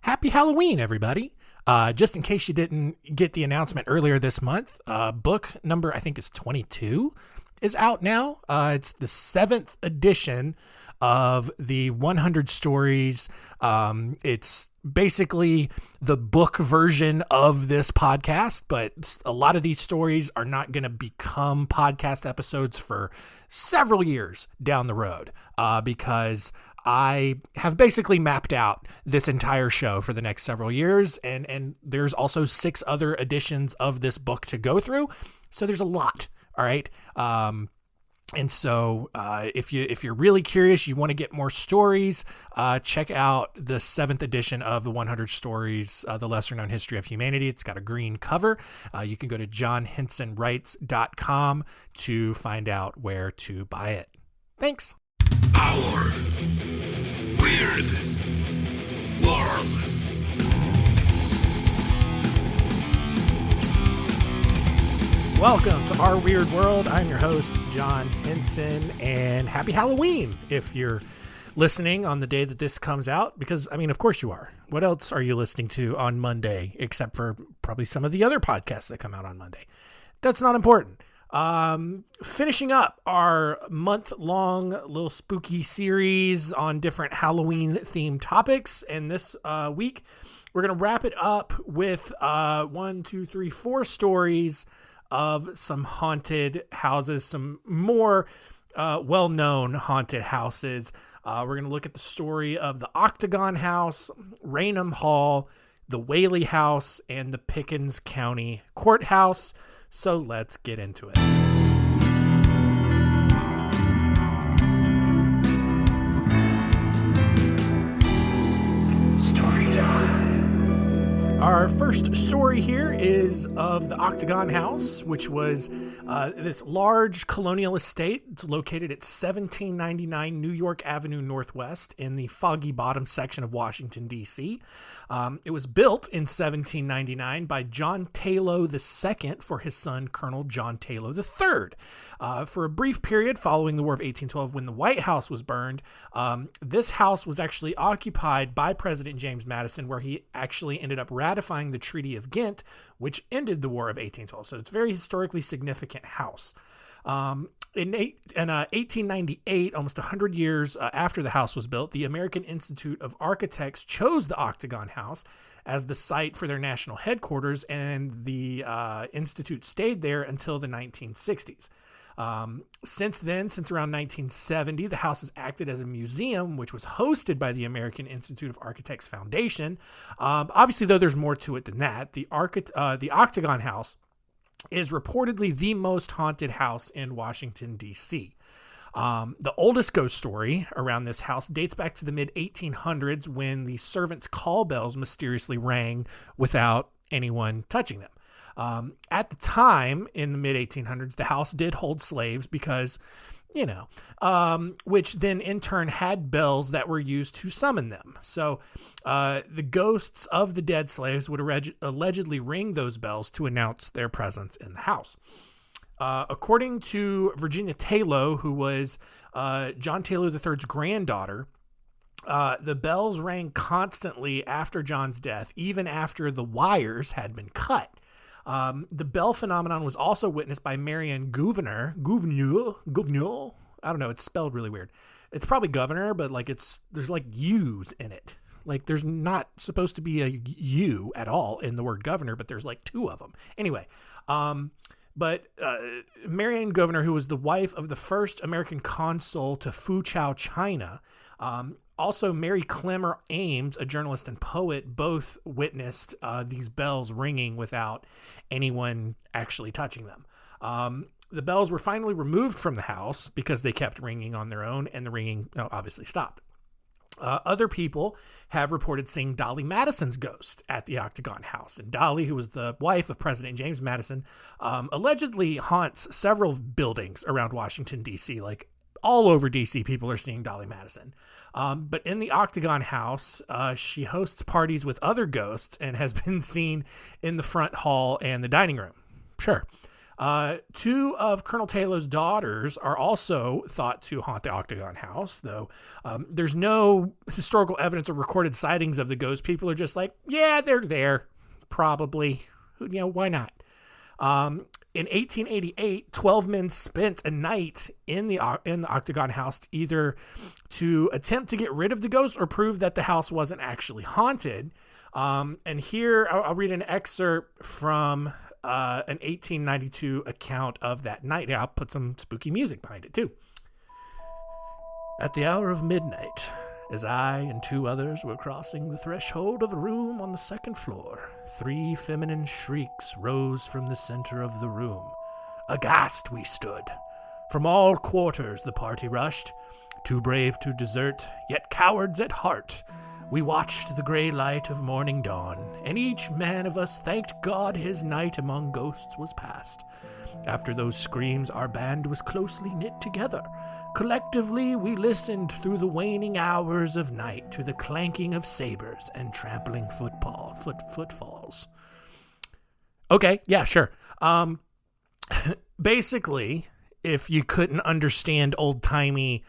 Happy Halloween, everybody. Just in case you didn't get the announcement earlier this month, book number, I think is 22, is out now. It's the 7th edition of the 100 stories. It's basically the book version of this podcast, but a lot of these stories are not going to become podcast episodes for several years down the road, because I have basically mapped out this entire show for the next several years, and there's also 6 other editions of this book to go through. So there's a lot. All right. And so if you're really curious, you want to get more stories, check out the 7th edition of the 100 Stories, The Lesser Known History of Humanity. It's got a green cover. You can go to johnhensonwrites.com to find out where to buy it. Thanks. Our Weird World. Welcome to Our Weird World. I'm your host, John Henson, and happy Halloween if you're listening on the day that this comes out, because, I mean, of course you are. What else are you listening to on Monday, except for probably some of the other podcasts that come out on Monday? That's not important. Finishing up our month-long little spooky series on different Halloween-themed topics, and this week we're going to wrap it up with 4 stories of some haunted houses, some more well-known haunted houses. We're going to look at the story of the Octagon House, Raynham Hall, the Whaley House, and the Pickens County Courthouse. So let's get into it. Story time. Our first story here is of the Octagon House, which was this large colonial estate. It's located at 1799 New York Avenue Northwest in the Foggy Bottom section of Washington, D.C. It was built in 1799 by John Taylor II for his son, Colonel John Taylor III. For a brief period following the War of 1812, when the White House was burned, this house was actually occupied by President James Madison, where he actually ended up ratifying the Treaty of Ghent, which ended the War of 1812. So it's a very historically significant house. In 1898, almost 100 years after the house was built, the American Institute of Architects chose the Octagon House as the site for their national headquarters, and the institute stayed there until the 1960s. Since then, since around 1970, the house has acted as a museum, which was hosted by the American Institute of Architects Foundation. Obviously, though, there's more to it than that. The Octagon House is reportedly the most haunted house in Washington, D.C. The oldest ghost story around this house dates back to the mid-1800s, when the servants' call bells mysteriously rang without anyone touching them. At the time, in the mid-1800s, the house did hold slaves because, which then in turn had bells that were used to summon them. So the ghosts of the dead slaves would allegedly ring those bells to announce their presence in the house. According to Virginia Taylor, who was John Taylor III's granddaughter, the bells rang constantly after John's death, even after the wires had been cut. The bell phenomenon was also witnessed by Marianne Gouverneur. I don't know. It's spelled really weird. It's probably governor, but there's like U's in it. Like there's not supposed to be a U at all in the word governor, but there's like 2 of them. Anyway, but Marianne Gouverneur, who was the wife of the first American consul to Fuzhou, China, also Mary Clemmer Ames, a journalist and poet, both witnessed these bells ringing without anyone actually touching them. The bells were finally removed from the house because they kept ringing on their own, and the ringing obviously stopped. Other people have reported seeing Dolly Madison's ghost at the Octagon House. And Dolly, who was the wife of President James Madison, allegedly haunts several buildings around Washington, D.C. Like all over D.C., people are seeing Dolly Madison. But in the Octagon House, she hosts parties with other ghosts and has been seen in the front hall and the dining room. Sure. Two of Colonel Taylor's daughters are also thought to haunt the Octagon House, though there's no historical evidence or recorded sightings of the ghosts. People are just like, yeah, they're there, probably. Why not? In 1888, 12 men spent a night in the Octagon House, either to attempt to get rid of the ghosts or prove that the house wasn't actually haunted. And here I'll read an excerpt from an 1892 account of that night. Yeah, I'll put some spooky music behind it too. At the hour of midnight, as I and two others were crossing the threshold of a room on the second floor, 3 feminine shrieks rose from the center of the room. Aghast we stood. From all quarters the party rushed, too brave to desert, yet cowards at heart. We watched the gray light of morning dawn, and each man of us thanked God his night among ghosts was past. After those screams, our band was closely knit together. Collectively, we listened through the waning hours of night to the clanking of sabers and trampling footfalls. Okay, yeah, sure. Basically, if you couldn't understand old-timey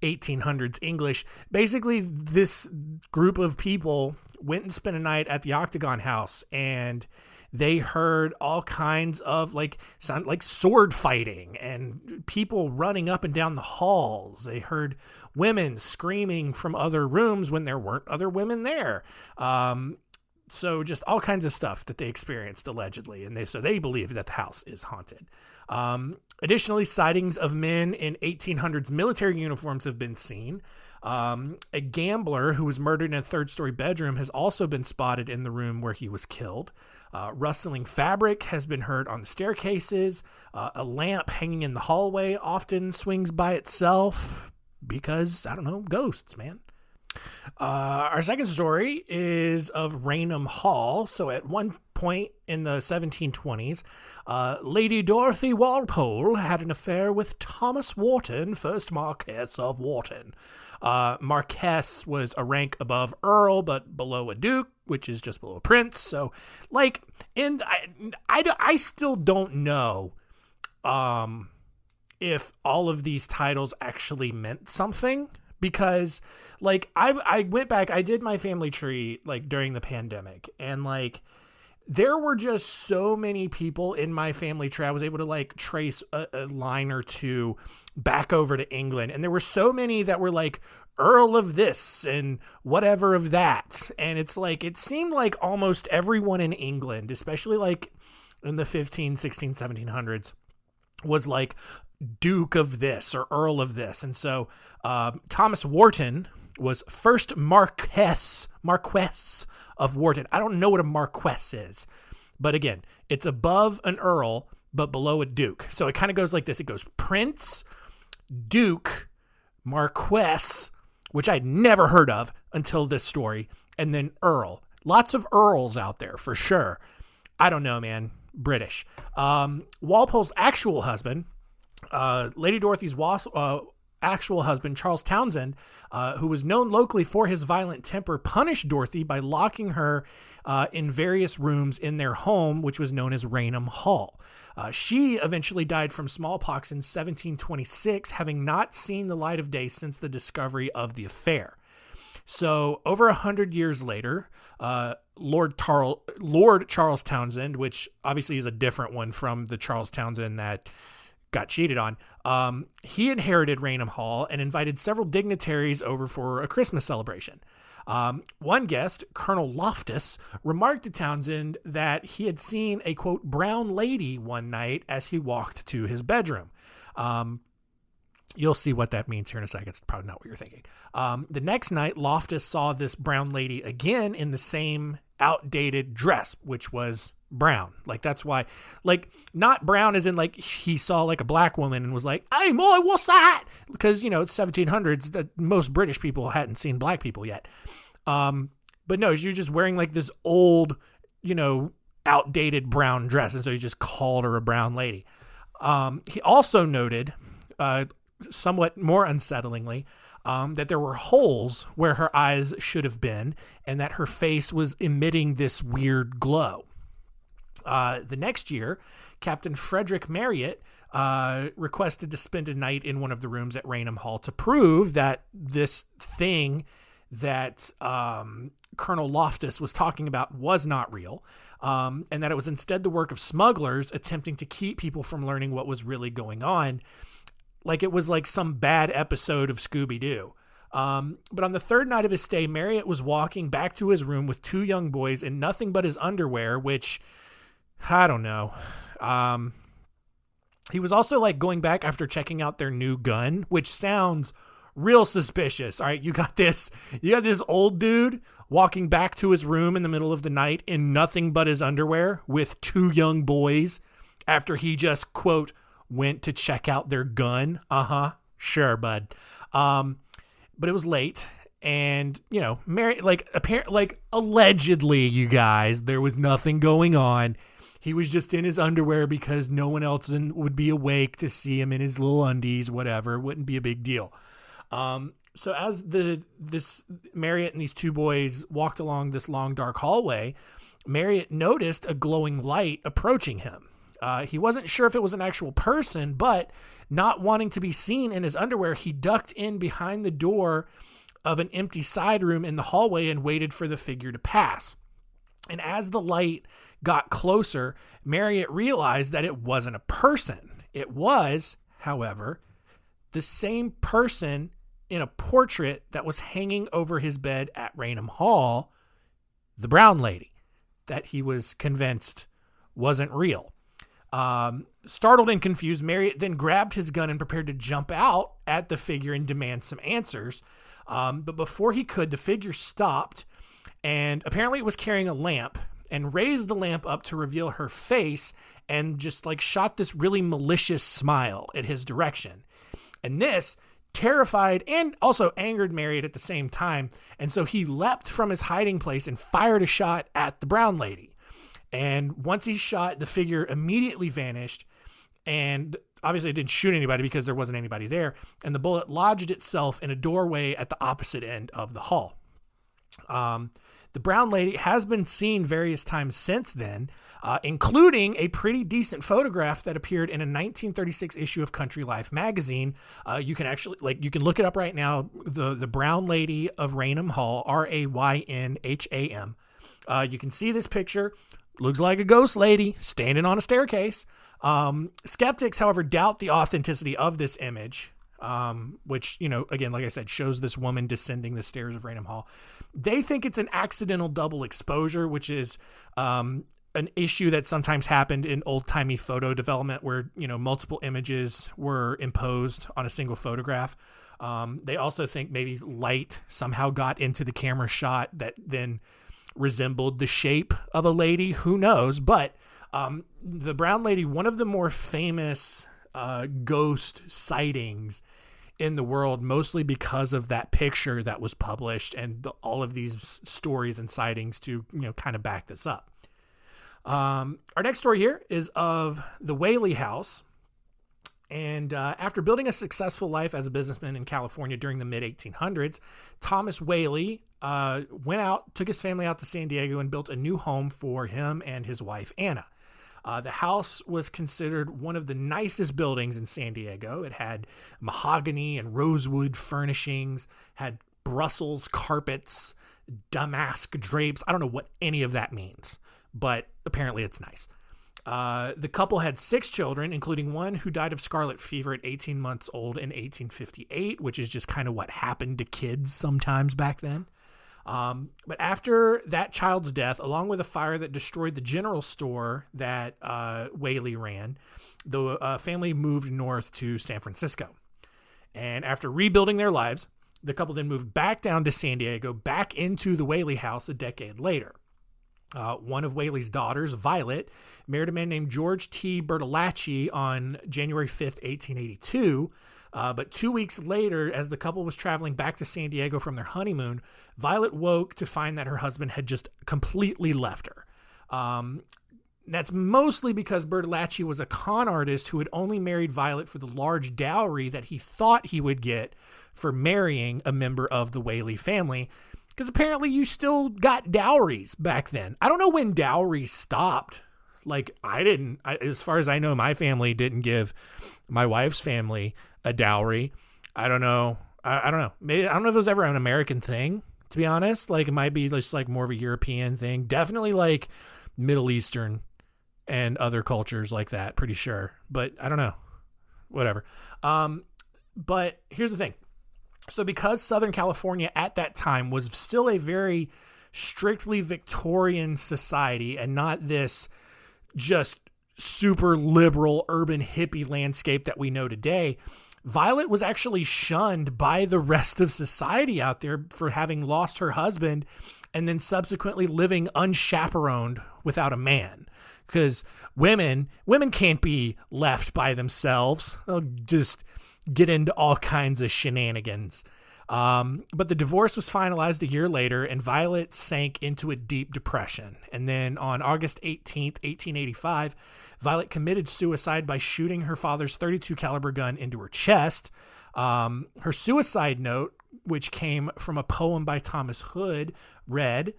1800s English, basically this group of people went and spent a night at the Octagon House, and they heard all kinds of sound like sword fighting and people running up and down the halls. They heard women screaming from other rooms when there weren't other women there. So just all kinds of stuff that they experienced allegedly. And they believe that the house is haunted. Additionally, sightings of men in 1800s military uniforms have been seen. A gambler who was murdered in a 3rd-story bedroom has also been spotted in the room where he was killed. Rustling fabric has been heard on the staircases. A lamp hanging in the hallway often swings by itself because, I don't know, ghosts, man. Our second story is of Raynham Hall. So at one point in the 1720s, Lady Dorothy Walpole had an affair with Thomas Wharton, 1st Marquess of Wharton. Marquess was a rank above Earl, but below a Duke, which is just below a Prince. So, I still don't know if all of these titles actually meant something. Because, I went back, I did my family tree, during the pandemic, and, there were just so many people in my family tree. I was able to, trace a line or two back over to England, and there were so many that were, Earl of this and whatever of that, and it's, it seemed like almost everyone in England, especially, in the 15, 16, 1700s, was, Duke of this or Earl of this. And so Thomas Wharton was 1st Marquess of Wharton. I don't know what a Marquess is, but again, it's above an Earl, but below a Duke. So it kind of goes like this. It goes Prince, Duke, Marquess, which I'd never heard of until this story, and then Earl. Lots of Earls out there for sure. I don't know, man. British. Walpole's actual husband, Lady Dorothy's actual husband, Charles Townshend, who was known locally for his violent temper, punished Dorothy by locking her in various rooms in their home, which was known as Raynham Hall. She eventually died from smallpox in 1726, having not seen the light of day since the discovery of the affair. So over 100 years later, Lord Charles Townshend, which obviously is a different one from the Charles Townshend that got cheated on, he inherited Raynham Hall and invited several dignitaries over for a Christmas celebration. One guest, Colonel Loftus, remarked to Townshend that he had seen a, quote, brown lady one night as he walked to his bedroom. You'll see what that means here in a second. It's probably not what you're thinking. The next night, Loftus saw this brown lady again in the same outdated dress, which was brown. That's why, not brown as in he saw a black woman and was like, "Hey, boy, what's that?" Because, it's 1700s. That most British people hadn't seen black people yet. But no, you're just wearing this old, outdated brown dress. And so he just called her a brown lady. He also noted, somewhat more unsettlingly, that there were holes where her eyes should have been and that her face was emitting this weird glow. The next year, Captain Frederick Marriott requested to spend a night in one of the rooms at Raynham Hall to prove that this thing that Colonel Loftus was talking about was not real, and that it was instead the work of smugglers attempting to keep people from learning what was really going on, like it was like some bad episode of Scooby-Doo. But on the third night of his stay, Marriott was walking back to his room with two young boys in nothing but his underwear, which, I don't know. He was also like going back after checking out their new gun, which sounds real suspicious. All right, you got this old dude walking back to his room in the middle of the night in nothing but his underwear with two young boys after he just, quote, went to check out their gun. Sure, bud. But it was late, and Mary, allegedly, you guys, there was nothing going on. He was just in his underwear because no one else would be awake to see him in his little undies, whatever. It wouldn't be a big deal. So as this Marriott and these two boys walked along this long, dark hallway, Marriott noticed a glowing light approaching him. He wasn't sure if it was an actual person, but not wanting to be seen in his underwear, he ducked in behind the door of an empty side room in the hallway and waited for the figure to pass. And as the light got closer, Marriott realized that it wasn't a person. It was, however, the same person in a portrait that was hanging over his bed at Raynham Hall, the brown lady, that he was convinced wasn't real. Startled and confused, Marriott then grabbed his gun and prepared to jump out at the figure and demand some answers. But before he could, the figure stopped, and apparently it was carrying a lamp, and raised the lamp up to reveal her face and just like shot this really malicious smile at his direction. And this terrified and also angered Marriott at the same time. And so he leapt from his hiding place and fired a shot at the brown lady. And once he shot, the figure immediately vanished, and obviously it didn't shoot anybody because there wasn't anybody there. And the bullet lodged itself in a doorway at the opposite end of the hall. The brown lady has been seen various times since then, including a pretty decent photograph that appeared in a 1936 issue of Country Life magazine. You can actually, you can look it up right now. The Brown Lady of Raynham Hall, Raynham. You can see this picture. Looks like a ghost lady standing on a staircase. Skeptics, however, doubt the authenticity of this image, which, again, like I said, shows this woman descending the stairs of Raynham Hall. They think it's an accidental double exposure, which is an issue that sometimes happened in old-timey photo development where, multiple images were imposed on a single photograph. They also think maybe light somehow got into the camera shot that then resembled the shape of a lady. Who knows? But the brown lady, one of the more famous ghost sightings in the world, mostly because of that picture that was published and all of these stories and sightings to kind of back this up. Our next story here is of the Whaley House. And after building a successful life as a businessman in California during the mid-1800s, Thomas Whaley took his family out to San Diego and built a new home for him and his wife, Anna. The house was considered one of the nicest buildings in San Diego. It had mahogany and rosewood furnishings, had Brussels carpets, damask drapes. I don't know what any of that means, but apparently it's nice. The couple had 6 children, including one who died of scarlet fever at 18 months old in 1858, which is just kind of what happened to kids sometimes back then. But after that child's death, along with a fire that destroyed the general store that Whaley ran, the family moved north to San Francisco. And after rebuilding their lives, the couple then moved back down to San Diego, back into the Whaley house a decade later. One of Whaley's daughters, Violet, married a man named George T. Bertolacci on January 5th, 1882. But 2 weeks later, as the couple was traveling back to San Diego from their honeymoon, Violet woke to find that her husband had just completely left her. That's mostly because Bertolacci was a con artist who had only married Violet for the large dowry that he thought he would get for marrying a member of the Whaley family. Because apparently you still got dowries back then. I don't know when dowries stopped. Like as far as I know, my family didn't give my wife's family a dowry. I don't know. I don't know. Maybe, I don't know if it was ever an American thing, to be honest. Like, it might be just like more of a European thing. Definitely like Middle Eastern and other cultures like that, pretty sure. But I don't know. Whatever. But here's the thing. So because Southern California at that time was still a very strictly Victorian society and not this just super liberal urban hippie landscape that we know today, Violet was actually shunned by the rest of society out there for having lost her husband and then subsequently living unchaperoned without a man. Because women can't be left by themselves. They'll just get into all kinds of shenanigans. But the divorce was finalized a year later, and Violet sank into a deep depression. And then on August 18th, 1885, Violet committed suicide by shooting her father's .32 caliber gun into her chest. Her suicide note, which came from a poem by Thomas Hood, read,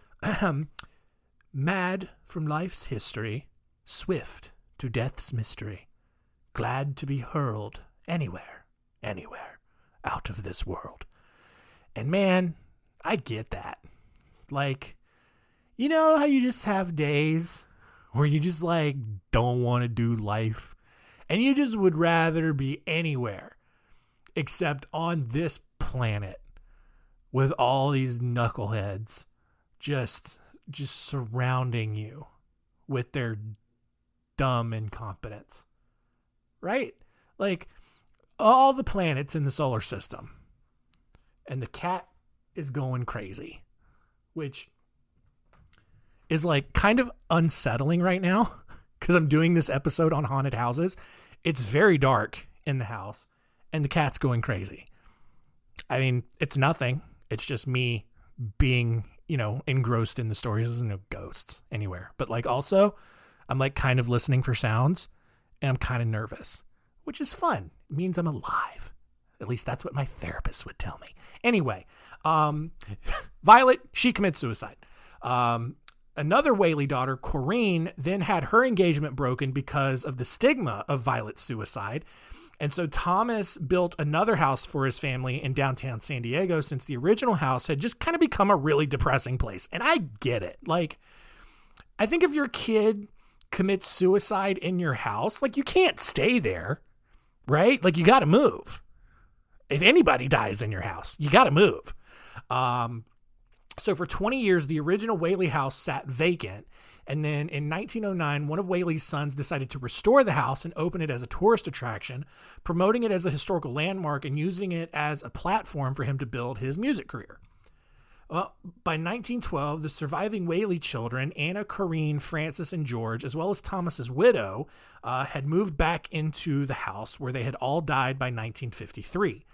"Mad from life's history, swift to death's mystery, glad to be hurled anywhere, out of this world." And man, I get that. Like, you know how you just have days where you just like don't want to do life and you just would rather be anywhere except on this planet with all these knuckleheads just surrounding you with their dumb incompetence, right? Like all the planets in the solar system, and the cat is going crazy, which is like kind of unsettling right now because I'm doing this episode on haunted houses. It's very dark in the house and the cat's going crazy. I mean, it's nothing. It's just me being, engrossed in the stories. There's no ghosts anywhere, but like also I'm like kind of listening for sounds and I'm kind of nervous, which is fun. It means I'm alive. At least that's what my therapist would tell me. Anyway, Violet, she commits suicide. Another Whaley daughter, Corinne, then had her engagement broken because of the stigma of Violet's suicide. And so Thomas built another house for his family in downtown San Diego since the original house had just kind of become a really depressing place. And I get it. Like, I think if your kid commits suicide in your house, like you can't stay there, right? Like you got to move. If anybody dies in your house, you got to move. So for 20 years, the original Whaley House sat vacant. And then in 1909, one of Whaley's sons decided to restore the house and open it as a tourist attraction, promoting it as a historical landmark and using it as a platform for him to build his music career. Well, by 1912, the surviving Whaley children, Anna, Corinne, Francis, and George, as well as Thomas's widow, had moved back into the house where they had all died by 1953.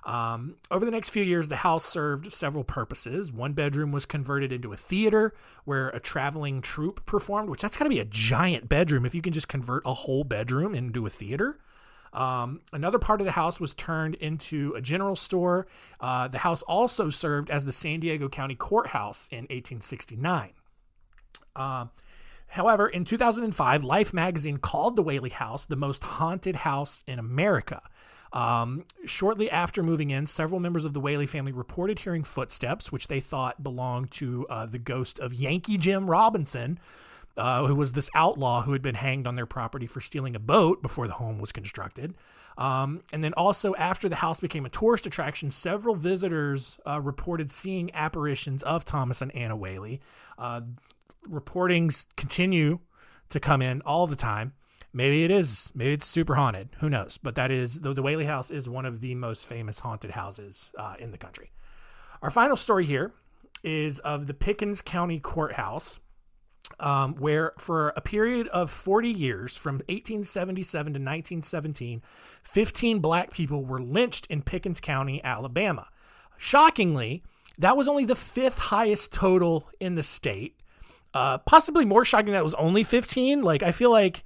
Over the next few years, the house served several purposes. One bedroom was converted into a theater where a traveling troupe performed, which that's got to be a giant bedroom if you can just convert a whole bedroom into a theater. Another part of the house was turned into a general store. The house also served as the San Diego County Courthouse in 1869. However, in 2005, Life magazine called the Whaley House the most haunted house in America. Shortly after moving in, several members of the Whaley family reported hearing footsteps, which they thought belonged to the ghost of Yankee Jim Robinson, who was this outlaw who had been hanged on their property for stealing a boat before the home was constructed. And then also after the house became a tourist attraction, several visitors reported seeing apparitions of Thomas and Anna Whaley. Reportings continue to come in all the time. Maybe it's super haunted. Who knows? But that is, the Whaley House is one of the most famous haunted houses in the country. Our final story here is of the Pickens County Courthouse, where for a period of 40 years, from 1877 to 1917, 15 black people were lynched in Pickens County, Alabama. Shockingly, that was only the fifth highest total in the state. Possibly more shocking that it was only 15. Like, I feel like,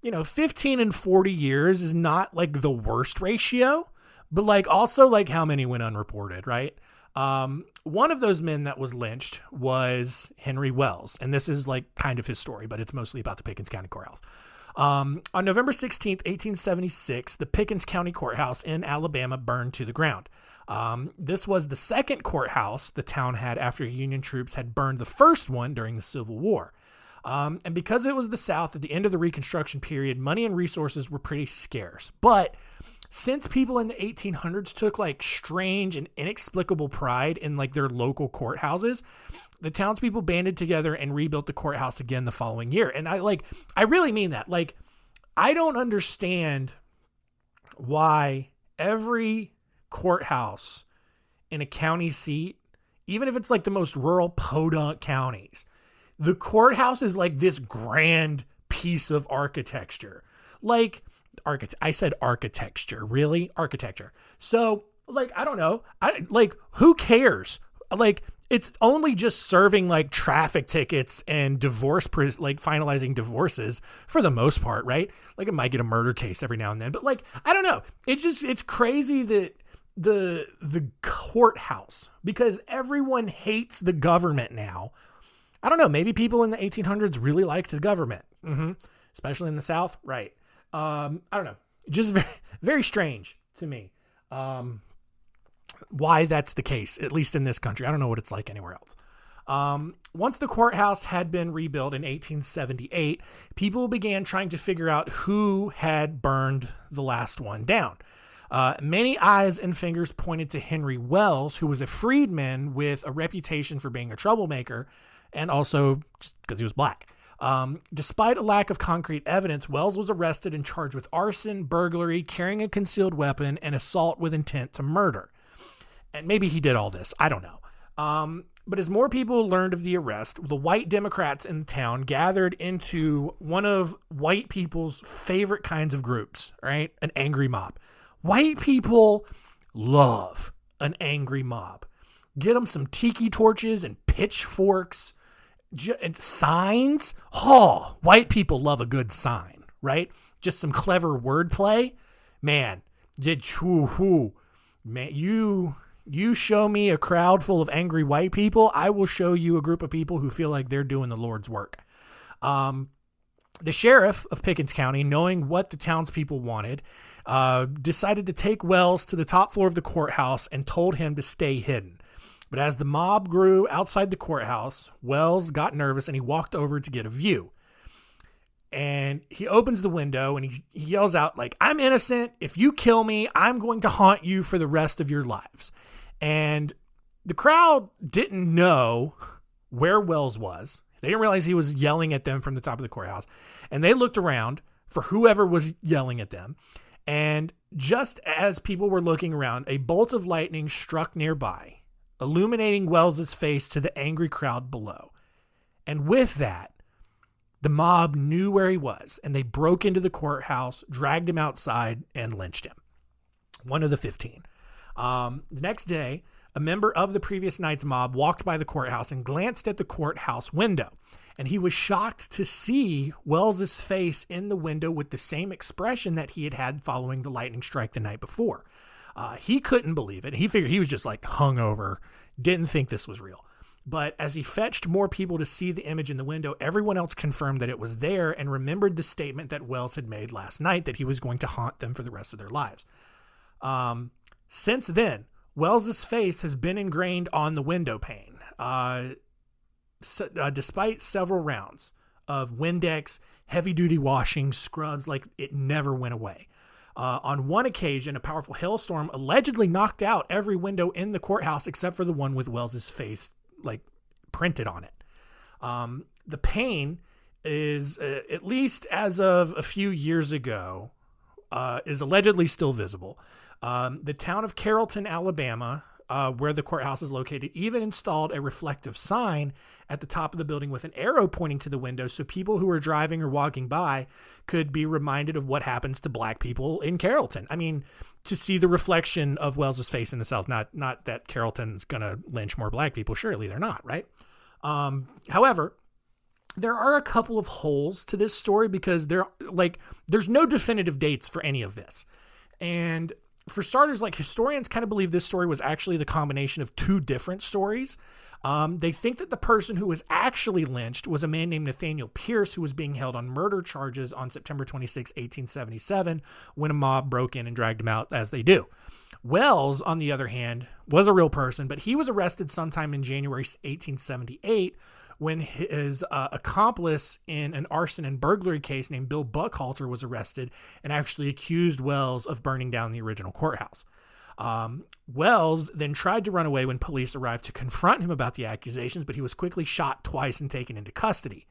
15 in 40 years is not like the worst ratio, but like also like how many went unreported, right? One of those men that was lynched was Henry Wells, and this is like kind of his story, but it's mostly about the Pickens County Courthouse. On November 16th, 1876, the Pickens County Courthouse in Alabama burned to the ground. This was the second courthouse the town had after Union troops had burned the first one during the Civil War. And because it was the South at the end of the Reconstruction period, money and resources were pretty scarce. But since people in the 1800s took like strange and inexplicable pride in like their local courthouses, the townspeople banded together and rebuilt the courthouse again the following year. And I really mean that. Like, I don't understand why every courthouse in a county seat, even if it's like the most rural podunk counties, the courthouse is like this grand piece of architecture. Like, I said architecture, really? Architecture. So, like, I don't know. Who cares? Like, it's only just serving like traffic tickets and finalizing divorces for the most part, right? Like, it might get a murder case every now and then, but like, I don't know. It's crazy that the courthouse, because everyone hates the government now. I don't know. Maybe people in the 1800s really liked the government, especially in the South, right? I don't know. Just very, very strange to me. Why that's the case, at least in this country. I don't know what it's like anywhere else. Once the courthouse had been rebuilt in 1878, people began trying to figure out who had burned the last one down. Many eyes and fingers pointed to Henry Wells, who was a freedman with a reputation for being a troublemaker, and also because he was black. Despite a lack of concrete evidence, Wells was arrested and charged with arson, burglary, carrying a concealed weapon, and assault with intent to murder. And maybe he did all this. I don't know. But as more people learned of the arrest, the white Democrats in the town gathered into one of white people's favorite kinds of groups, right? An angry mob. White people love an angry mob. Get them some tiki torches and pitchforks and signs. Oh, white people love a good sign, right? Just some clever wordplay. Man, you show me a crowd full of angry white people, I will show you a group of people who feel like they're doing the Lord's work. The sheriff of Pickens County, knowing what the townspeople wanted, decided to take Wells to the top floor of the courthouse and told him to stay hidden. But as the mob grew outside the courthouse, Wells got nervous and he walked over to get a view. And he opens the window and he yells out, like, "I'm innocent. If you kill me, I'm going to haunt you for the rest of your lives." And the crowd didn't know where Wells was. They didn't realize he was yelling at them from the top of the courthouse. And they looked around for whoever was yelling at them. And just as people were looking around, a bolt of lightning struck nearby, illuminating Wells's face to the angry crowd below. And with that, the mob knew where he was, and they broke into the courthouse, dragged him outside, and lynched him. One of the 15. The next day, a member of the previous night's mob walked by the courthouse and glanced at the courthouse window. And he was shocked to see Wells's face in the window with the same expression that he had had following the lightning strike the night before. He couldn't believe it. He figured he was just like hungover, didn't think this was real. But as he fetched more people to see the image in the window, everyone else confirmed that it was there and remembered the statement that Wells had made last night that he was going to haunt them for the rest of their lives. Since then, Wells's face has been ingrained on the window pane. Despite several rounds of Windex, heavy-duty washing, scrubs, like it never went away. On one occasion, a powerful hailstorm allegedly knocked out every window in the courthouse except for the one with Wells's face like printed on it. The pane is, at least as of a few years ago, is allegedly still visible. The town of Carrollton, Alabama, where the courthouse is located, even installed a reflective sign at the top of the building with an arrow pointing to the window so people who are driving or walking by could be reminded of what happens to black people in Carrollton. I mean, to see the reflection of Wells's face in the South, not that Carrollton's going to lynch more black people. Surely they're not, right? However, there are a couple of holes to this story because there's no definitive dates for any of this. And For starters, like, historians kind of believe this story was actually the combination of two different stories. They think that the person who was actually lynched was a man named Nathaniel Pierce, who was being held on murder charges on September 26, 1877, when a mob broke in and dragged him out, as they do. Wells, on the other hand, was a real person, but he was arrested sometime in January 1878 when his accomplice in an arson and burglary case named Bill Buckhalter was arrested and actually accused Wells of burning down the original courthouse. Wells then tried to run away when police arrived to confront him about the accusations, but he was quickly shot twice and taken into custody.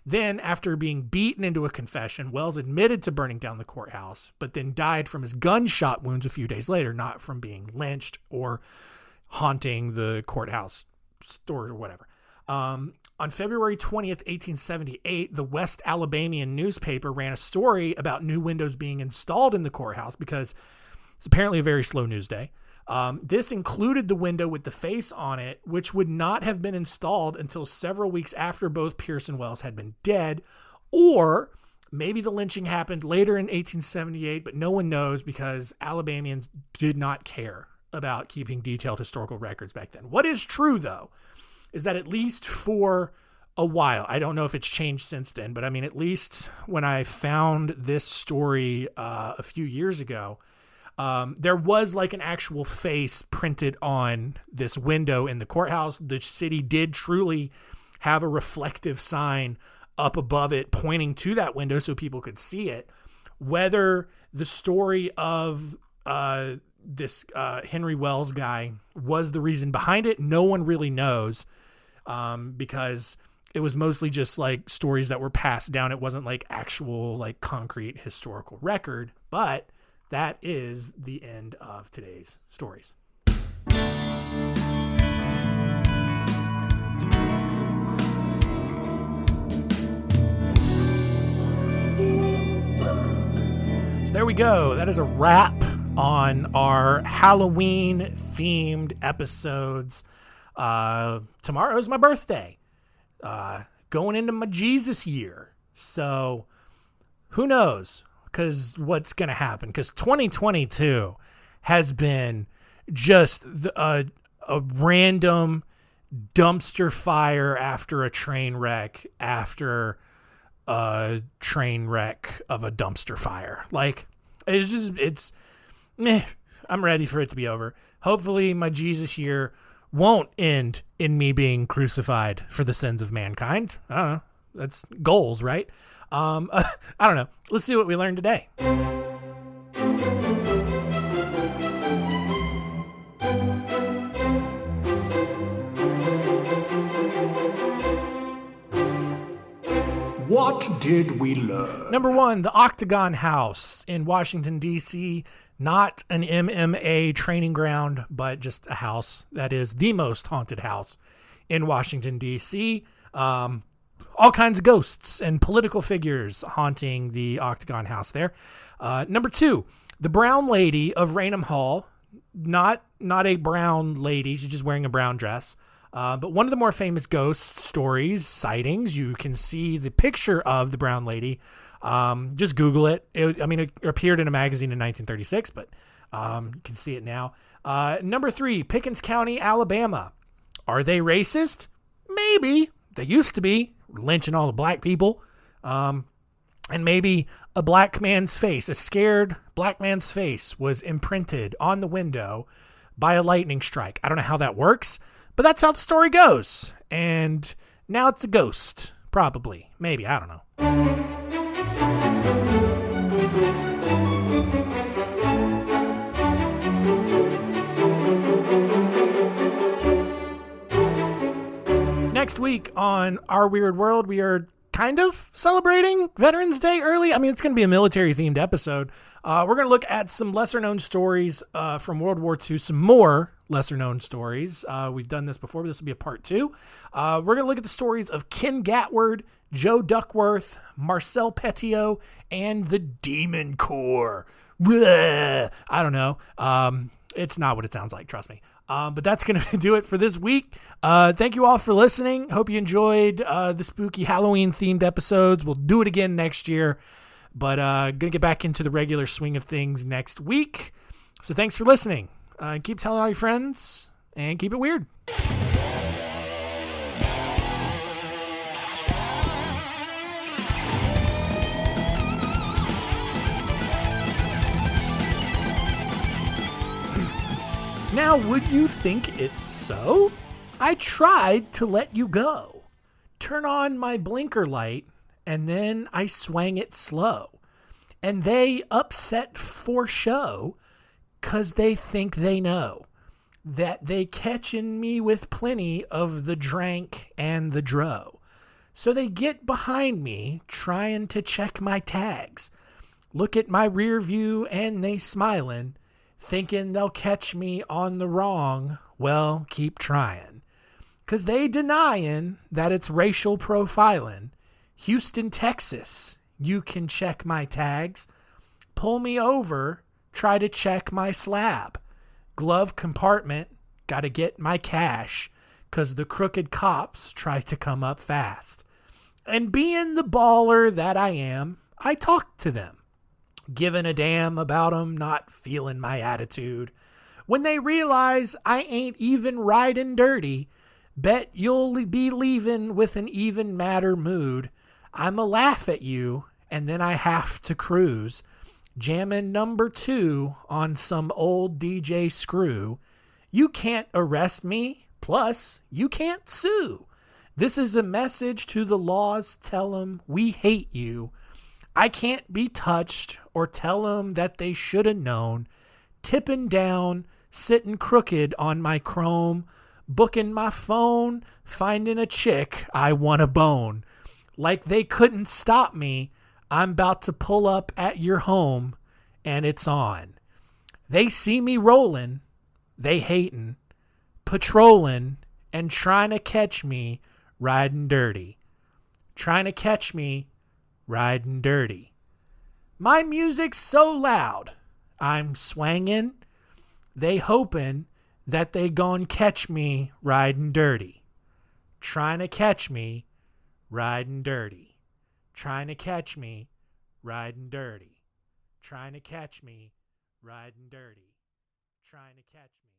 Then, after being beaten into a confession, Wells admitted to burning down the courthouse, but then died from his gunshot wounds a few days later, not from being lynched or haunting the courthouse store or whatever. On February 20th, 1878, the West Alabamian newspaper ran a story about new windows being installed in the courthouse because it's apparently a very slow news day. This included the window with the face on it, which would not have been installed until several weeks after both Pierce and Wells had been dead, or maybe the lynching happened later in 1878, but no one knows because Alabamians did not care about keeping detailed historical records back then. What is true, though, is that at least for a while, I don't know if it's changed since then, but I mean, at least when I found this story a few years ago, there was like an actual face printed on this window in the courthouse. The city did truly have a reflective sign up above it pointing to that window so people could see it. Whether the story of this Henry Wells guy was the reason behind it, no one really knows, because it was mostly just like stories that were passed down. It wasn't like actual like concrete historical record, but that is the end of today's stories. So there we go. That is a wrap on our Halloween-themed episodes. Tomorrow's my birthday. Going into my Jesus year. So who knows? Because what's going to happen? Because 2022 has been just a random dumpster fire after a train wreck after a train wreck of a dumpster fire. Like, it's meh. I'm ready for it to be over. Hopefully my Jesus year won't end in me being crucified for the sins of mankind. I don't know. That's goals, right? I don't know. Let's see what we learned today. What did we learn? Number one, the Octagon House in Washington, D.C., not an MMA training ground, but just a house that is the most haunted house in Washington, D.C. All kinds of ghosts and political figures haunting the Octagon House there. Number two, the brown lady of Raynham Hall, not a brown lady, she's just wearing a brown dress. But one of the more famous ghost stories, sightings, you can see the picture of the brown lady. Just Google it. It appeared in a magazine in 1936, but you can see it now. Number three, Pickens County, Alabama. Are they racist? Maybe. They used to be, lynching all the black people. And maybe a black man's face, a scared black man's face, was imprinted on the window by a lightning strike. I don't know how that works, but that's how the story goes. And now it's a ghost. Probably. Maybe. I don't know. Next week on Our Weird World, we are kind of celebrating Veterans Day early. I mean, it's going to be a military-themed episode. We're going to look at some lesser-known stories from World War II, some more lesser-known stories. We've done this before, but this will be a part two. We're going to look at the stories of Ken Gatward, Joe Duckworth, Marcel Petiot, and the Demon Corps. Bleh. I don't know. It's not what it sounds like, trust me. But that's going to do it for this week. Thank you all for listening. Hope you enjoyed the spooky Halloween-themed episodes. We'll do it again next year. But going to get back into the regular swing of things next week. So thanks for listening. Keep telling all your friends and keep it weird. Now, would you think it's so? I tried to let you go. Turn on my blinker light, and then I swang it slow. And they upset for show, 'cause they think they know that they catchin' me with plenty of the drank and the dro. So they get behind me, trying to check my tags. Look at my rear view and they smilin', thinking they'll catch me on the wrong. Well, keep trying. 'Cause they denyin' that it's racial profilin'. Houston, Texas, you can check my tags. Pull me over, try to check my slab. Glove compartment, gotta get my cash, 'cause the crooked cops try to come up fast. And being the baller that I am, I talk to them, giving a damn about 'em not feeling my attitude. When they realize I ain't even riding dirty, bet you'll be leaving with an even madder mood. I'ma laugh at you, and then I have to cruise, jamming number 2 on some old DJ screw. You can't arrest me, plus you can't sue. This is a message to the laws, tell 'em we hate you. I can't be touched or tell 'em that they should have known. Tipping down, sitting crooked on my chrome, booking my phone, finding a chick I want to bone. Like they couldn't stop me, I'm about to pull up at your home, and it's on. They see me rolling, they hatin', patrolling, and trying to catch me riding dirty. Trying to catch me riding dirty. My music's so loud, I'm swangin'. They hopin' that they gon' catch me riding dirty. Trying to catch me riding dirty. Trying to catch me riding dirty. Trying to catch me riding dirty. Trying to catch me.